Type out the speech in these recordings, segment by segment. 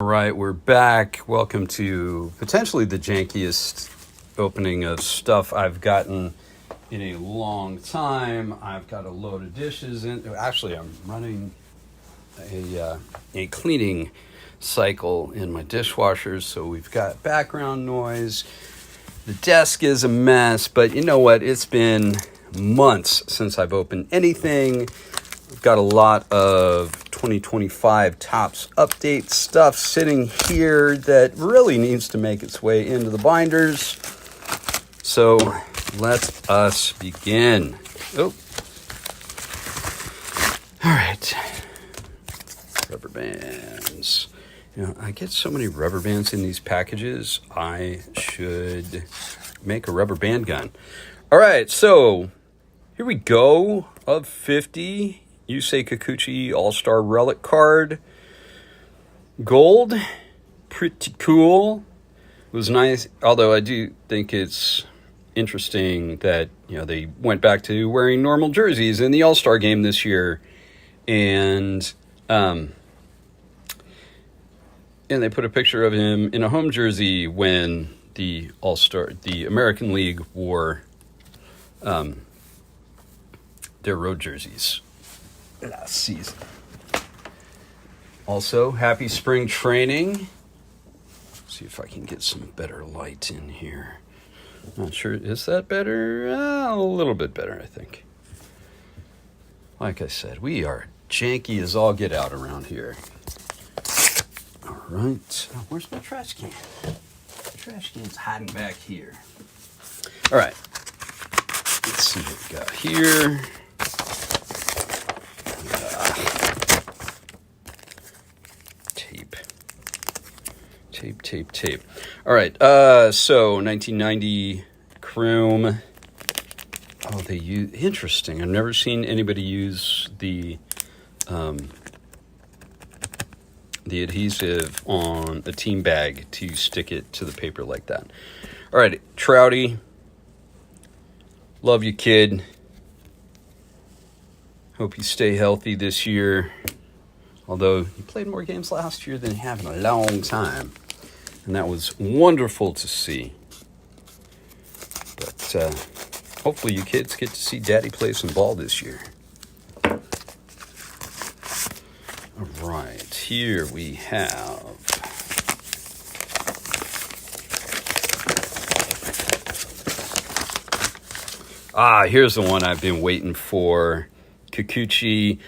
All right, we're back. Welcome to potentially the jankiest opening of stuff I've gotten in a long time. I've got a load of dishes in. Actually, I'm running a cleaning cycle in my dishwashers, so we've got background noise. The desk is a mess, but you know what? It's been months since I've opened anything. I've got a lot of 2025 Topps update stuff sitting here that really needs to make its way into the binders. So let us begin. Oh. All right. Rubber bands. You know, I get so many rubber bands in these packages, I should make a rubber band gun. All right, so here we go. Of 50, Yusei Kikuchi All-Star Relic card. Gold, pretty cool. It was nice, although I do think it's interesting that, you know, they went back to wearing normal jerseys in the All-Star game this year. And they put a picture of him in a home jersey when the American League wore their road jerseys last season. Also, happy spring training. See if I can get some better light in here. Not sure, is that better? A little bit better, I think. Like I said, we are janky as all get out around here. All right. Oh, where's my trash can? The trash can's hiding back here. All right. Let's see what we got here. Tape. All right. So 1990 Chrome. Oh, they use, interesting. I've never seen anybody use the adhesive on a team bag to stick it to the paper like that. All right, Trouty. Love you, kid. Hope you stay healthy this year. Although you played more games last year than you have in a long time. And that was wonderful to see. But hopefully you kids get to see Daddy play some ball this year. All right, here we have here's the one I've been waiting for. Kikuchi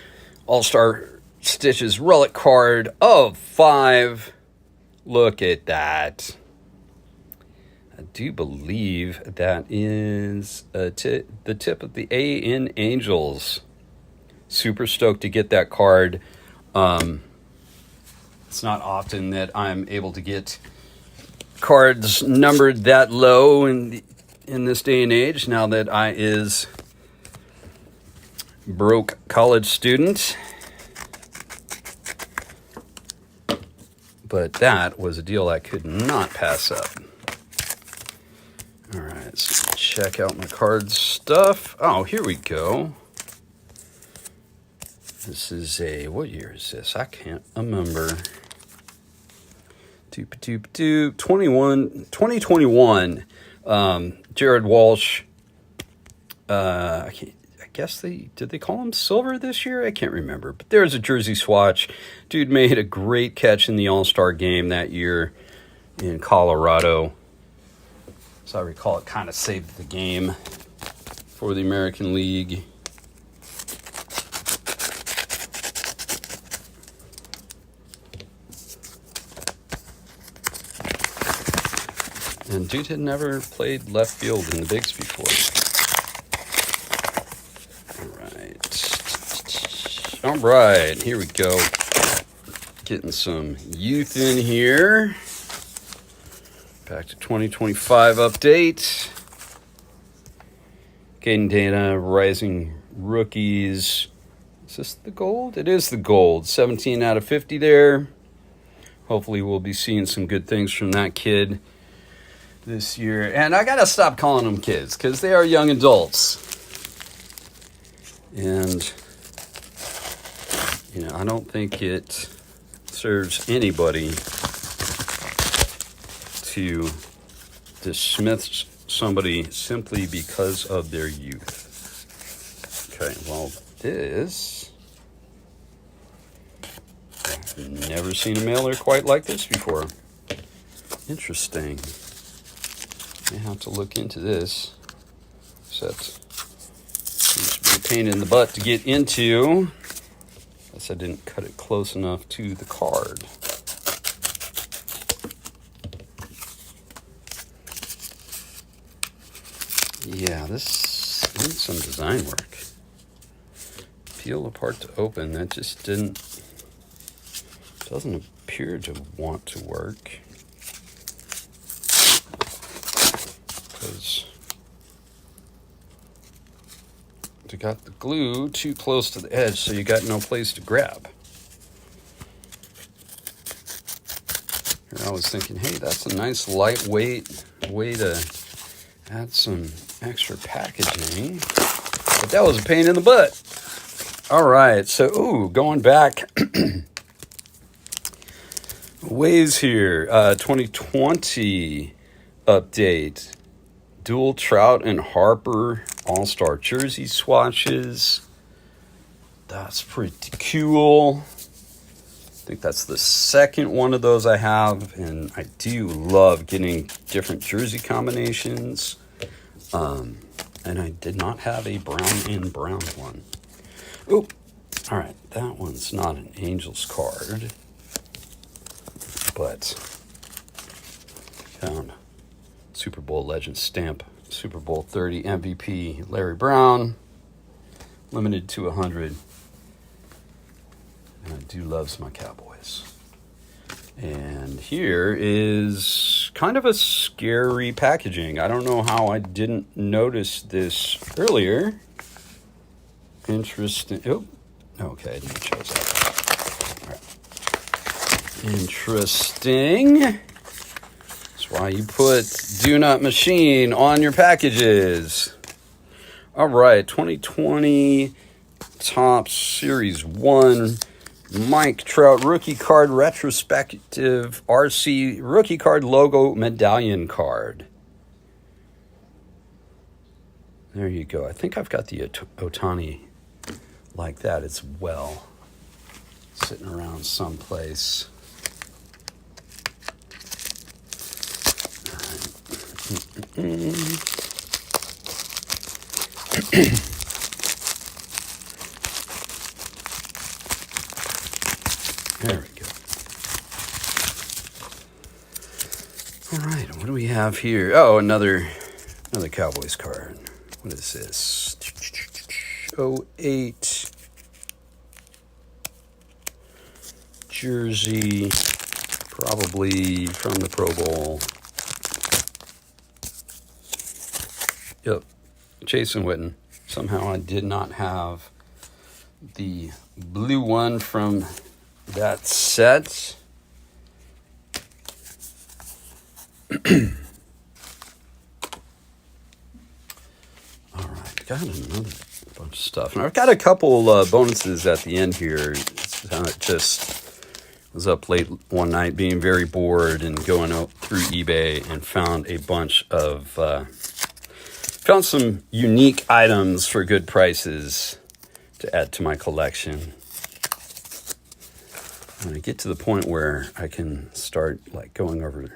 All-Star Stitches Relic card of 5. Look at that. I do believe that is the tip of the A in Angels. Super stoked to get that card. It's not often that I'm able to get cards numbered that low in this day and age, now that I is broke college student. But that was a deal I could not pass up. All right, so check out my card stuff. Oh, here we go. This is what year is this? I can't remember. 2021. Jared Walsh. I guess did they call him silver this year? I can't remember. But there's a jersey swatch. Dude made a great catch in the All-Star game that year in Colorado. So I recall it kind of saved the game for the American League. And dude had never played left field in the bigs before. All right, here we go. Getting some youth in here. Back to 2025 update. Caden Dana, Rising Rookies. Is this the gold? It is the gold. 17 out of 50 there. Hopefully we'll be seeing some good things from that kid this year. And I got to stop calling them kids because they are young adults. And, you know, I don't think it serves anybody to dismiss somebody simply because of their youth. Okay, well, this, I've never seen a mailer quite like this before. Interesting. I have to look into this. Except seems to be a pain in the butt to get into. Guess I didn't cut it close enough to the card. Yeah, this needs some design work. Peel apart to open. That just doesn't appear to want to work. Because you got the glue too close to the edge, so you got no place to grab. Here I was thinking, hey, that's a nice lightweight way to add some extra packaging. But that was a pain in the butt. All right, so going back ways here. 2020 update. Dual Trout and Harper All-Star jersey swatches. That's pretty cool. I think that's the second one of those I have, and I do love getting different jersey combinations. And I did not have a brown and brown one. Oh, all right, that one's not an Angels card, but found Super Bowl legend stamp, Super Bowl 30 MVP Larry Brown, limited to 100. And I do love my Cowboys. And here is kind of a scary packaging. I don't know how I didn't notice this earlier. Interesting. Oh, okay, I didn't choose that. All right. Interesting. That's why you put Do Not Machine on your packages. All right, 2020 Topps Series 1 Mike Trout Rookie Card Retrospective RC Rookie Card Logo Medallion Card. There you go. I think I've got the Ohtani like that as well, sitting around someplace. All right. There we go. All right, what do we have here? Oh, another Cowboys card. What is this? 08 jersey, probably from the Pro Bowl. Yep, Jason Witten. Somehow I did not have the blue one from that set. All right, got another bunch of stuff. And I've got a couple bonuses at the end here. Just was up late one night being very bored and going out through eBay and found a bunch of, found some unique items for good prices to add to my collection. When I get to the point where I can start like going over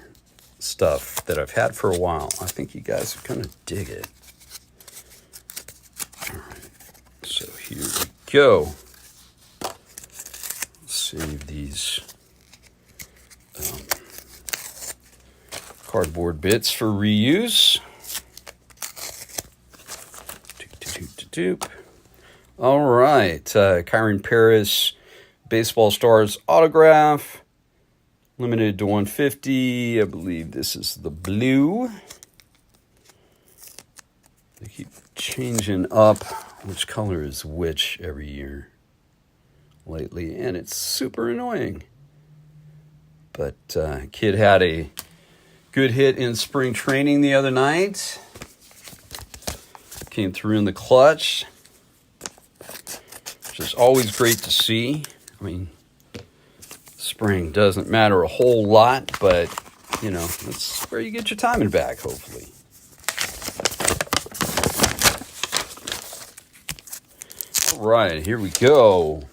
stuff that I've had for a while, I think you guys are gonna dig it. All right, so here we go. Save these cardboard bits for reuse. All right, Kyron Paris Baseball Stars autograph, limited to 150. I believe this is the blue. They keep changing up which color is which every year lately, and it's super annoying. But kid had a good hit in spring training the other night. Came through in the clutch, which is always great to see. I mean, spring doesn't matter a whole lot, but, you know, that's where you get your timing back, hopefully. All right, here we go.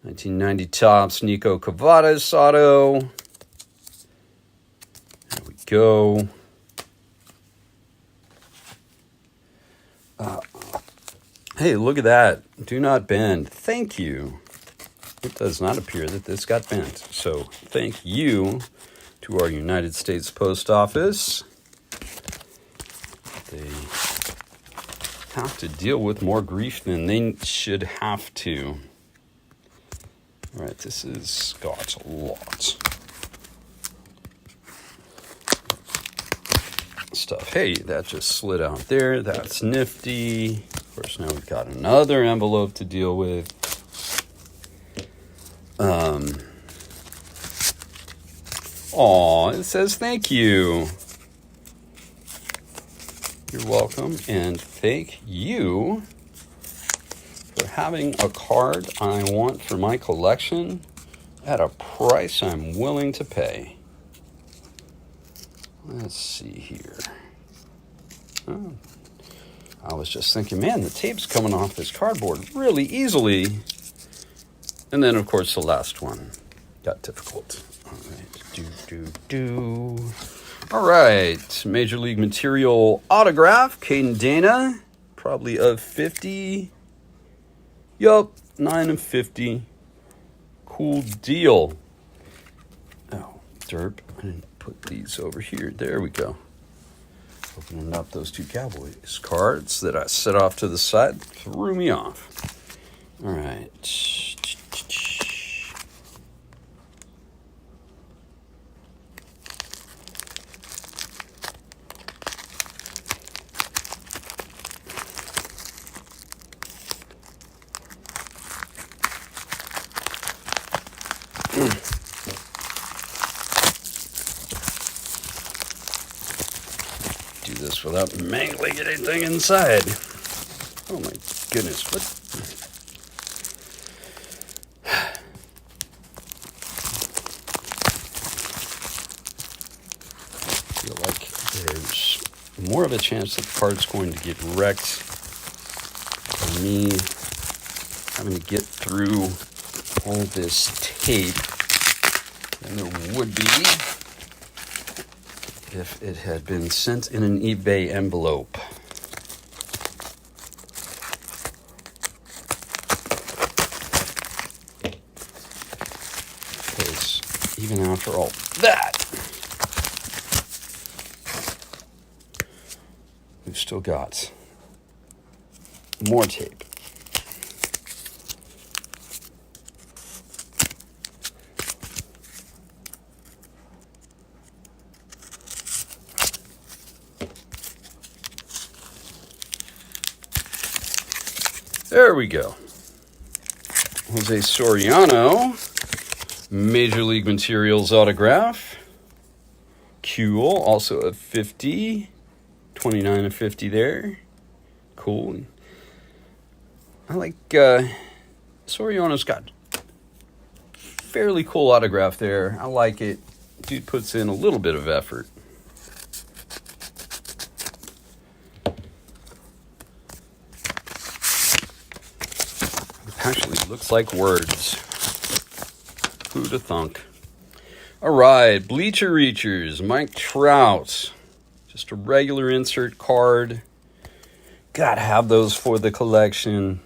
1990 Topps Nico Cavadas auto. There we go. Hey, look at that. Do not bend. Thank you. It does not appear that this got bent. So thank you to our United States Post Office. They have to deal with more grief than they should have to. All right, this has got a lot stuff. Hey, that just slid out there. That's nifty. Of course, now we've got another envelope to deal with. It says thank you. You're welcome, and thank you for having a card I want for my collection at a price I'm willing to pay. Let's see here. Oh, I was just thinking, man, the tape's coming off this cardboard really easily. And then, of course, the last one got difficult. All right. All right. Major League Material autograph. Caden Dana. Probably of 50. Yup. 9 of 50. Cool deal. Oh, derp. I didn't put these over here. There we go. Opening up those two Cowboys cards that I set off to the side threw me off. All right. Do this without mangling anything inside. Oh my goodness, what? I feel like there's more of a chance that the card's going to get wrecked than me having to get through all this tape than there would be if it had been sent in an eBay envelope. Because even after all that, we've still got more tape. There we go. Jose Soriano, Major League Materials autograph. Cool. Also a 50. 29 of 50 there. Cool. I like Soriano's got fairly cool autograph there. I like it. Dude puts in a little bit of effort. Actually looks like words. Who'd have thunk? All right, Bleacher Reachers, Mike Trout. Just a regular insert card. Gotta have those for the collection.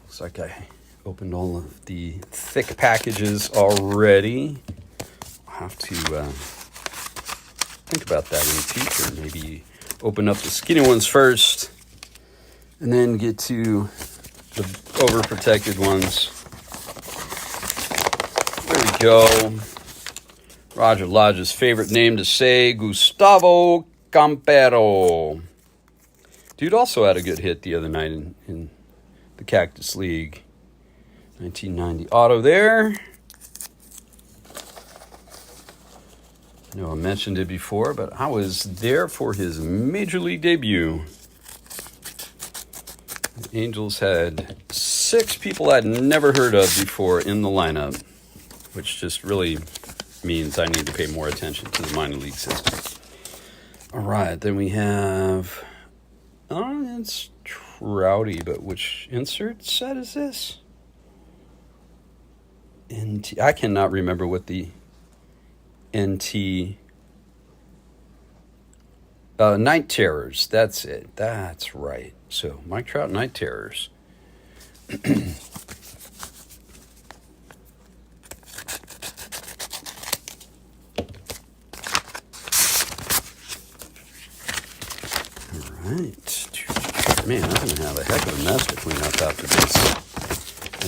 Looks like I opened all of the thick packages already. I'll have to think about that in the future. Maybe open up the skinny ones first, and then get to the overprotected ones. There we go. Roger Lodge's favorite name to say, Gustavo Campero. Dude also had a good hit the other night in the Cactus League. 1990 auto there. I know I mentioned it before, but I was there for his Major League debut. The Angels had 6 people I'd never heard of before in the lineup. which just really means I need to pay more attention to the minor league system. All right, then we have, it's Trouty, but which insert set is this? NT, I cannot remember what the NT, Night Terrors, that's it, that's right. So, Mike Trout Night Terrors. Right. Man, I'm going to have a heck of a mess to clean up after this.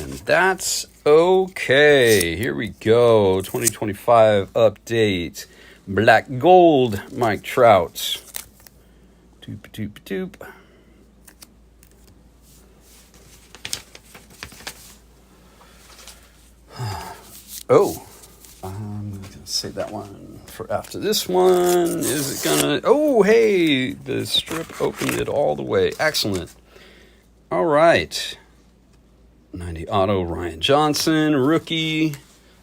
And that's okay. Here we go. 2025 update. Black Gold Mike Trout. Doop, doop, doop. Oh. I'm going to save that one for after this one. Is it going to... Oh, hey! The strip opened it all the way. Excellent. All right. 90 auto, Ryan Johnson, rookie.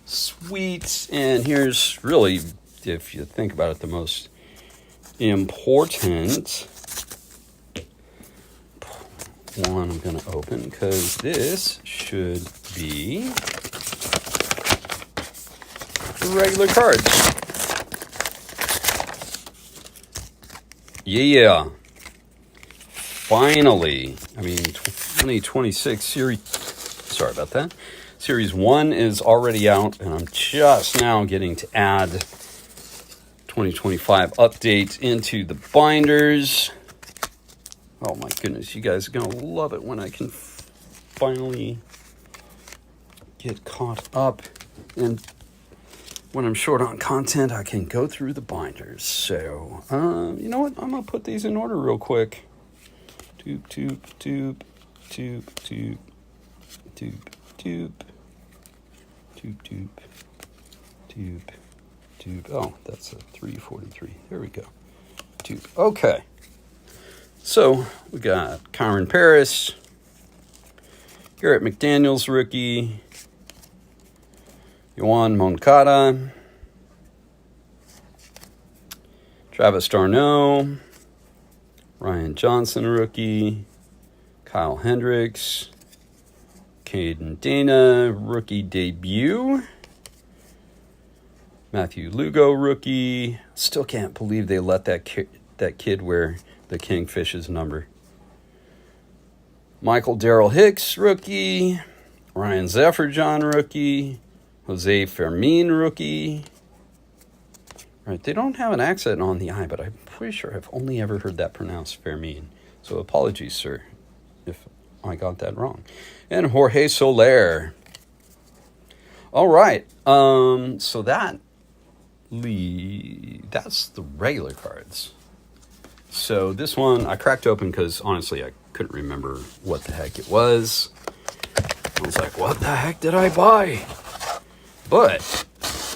Sweet. And here's really, if you think about it, the most important one I'm going to open, because this should be regular cards. Yeah. Finally. I mean, 2026 series. Sorry about that. Series 1 is already out, and I'm just now getting to add 2025 update into the binders. Oh my goodness, you guys are going to love it when I can finally get caught up, and when I'm short on content, I can go through the binders. So, you know what? I'm going to put these in order real quick. Doop, doop, doop, doop, doop, doop, doop, doop, doop, doop, doop. Oh, that's a 343. There we go. Doop. Okay. So, we got Kyron Paris, Garrett McDaniels, rookie, Yoan Moncada, Travis d'Arnaud, Ryan Johnson, rookie, Kyle Hendricks, Caden Dana, rookie debut, Matthew Lugo, rookie. Still can't believe they let that kid wear the Kingfish's number. Michael Darrell Hicks, rookie, Ryan Zephyr-John, rookie, Jose Fermin, rookie. Right, they don't have an accent on the I, but I'm pretty sure I've only ever heard that pronounced Fermin. So apologies, sir, if I got that wrong. And Jorge Soler. All right, so that's the regular cards. So this one I cracked open because honestly I couldn't remember what the heck it was. I was like, what the heck did I buy? But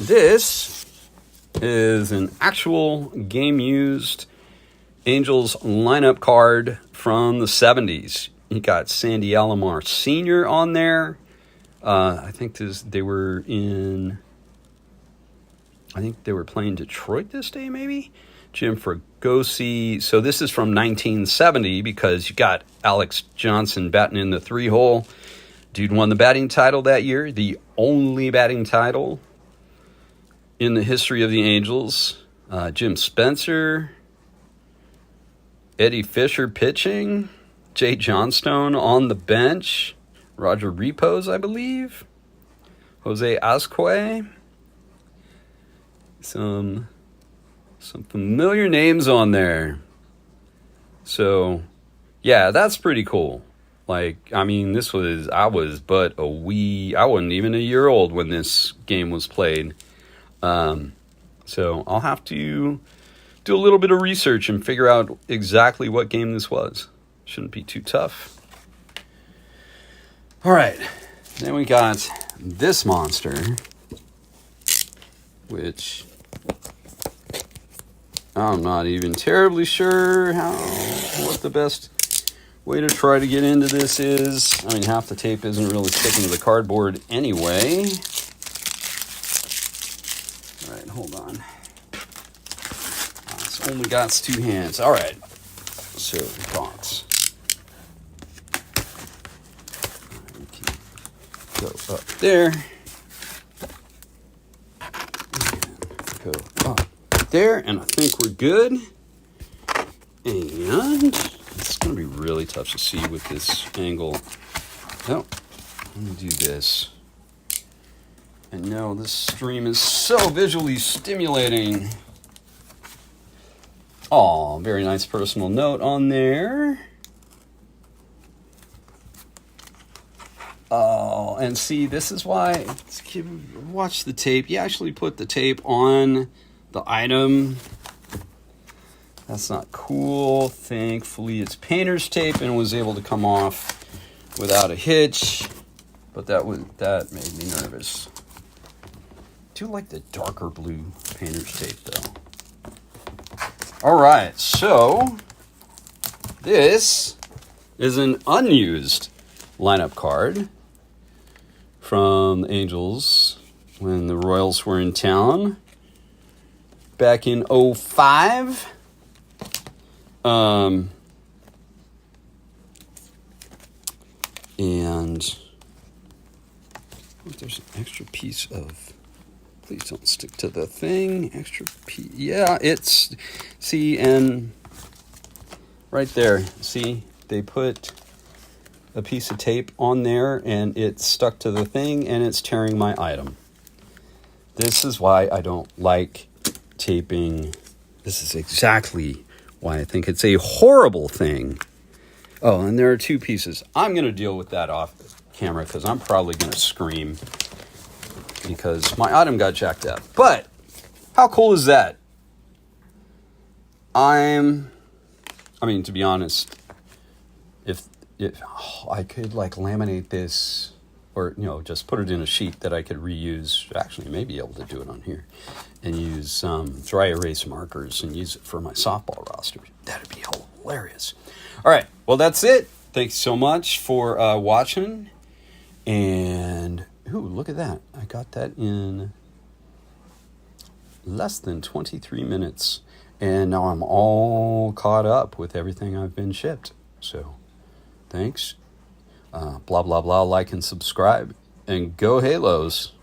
this is an actual game-used Angels lineup card from the 70s. You got Sandy Alomar Sr. on there. I think they were playing Detroit this day, maybe? Jim Fregosi. So this is from 1970 because you got Alex Johnson batting in the 3-hole. Dude won the batting title that year, the only batting title in the history of the Angels. Jim Spencer, Eddie Fisher pitching, Jay Johnstone on the bench, Roger Repos, I believe, Jose Azcue, some familiar names on there. So, yeah, that's pretty cool. Like, I mean, I wasn't even a year old when this game was played. So I'll have to do a little bit of research and figure out exactly what game this was. Shouldn't be too tough. All right. Then we got this monster, which I'm not even terribly sure what the best way to try to get into this is. I mean, half the tape isn't really sticking to the cardboard anyway. All right, hold on. It's only got 2 hands. All right. So, box. Go up there. Go up there, and I think we're good. And it's going to be really tough to see with this angle. Oh, let me do this. And no, this stream is so visually stimulating. Oh, very nice personal note on there. Oh, and see, this is why, watch the tape. You actually put the tape on the item. That's not cool. Thankfully, it's painter's tape and was able to come off without a hitch. But that made me nervous. I do like the darker blue painter's tape, though. All right, so this is an unused lineup card from the Angels when the Royals were in town back in 2005. And there's an extra piece of, please don't stick to the thing, extra piece, yeah, it's, see, and right there, see, they put a piece of tape on there and it's stuck to the thing and it's tearing my item. This is why I don't like taping. This is exactly why I think it's a horrible thing. Oh, and there are 2 pieces. I'm going to deal with that off camera because I'm probably going to scream because my item got jacked up. But how cool is that? I mean, to be honest, if I could like laminate this or, just put it in a sheet that I could reuse, actually may be able to do it on here, and use dry erase markers and use it for my softball roster. That'd be hilarious. All right, well, that's it. Thanks so much for watching. And, ooh, look at that. I got that in less than 23 minutes. And now I'm all caught up with everything I've been shipped. So, thanks. Blah, blah, blah. Like and subscribe. And go Halos.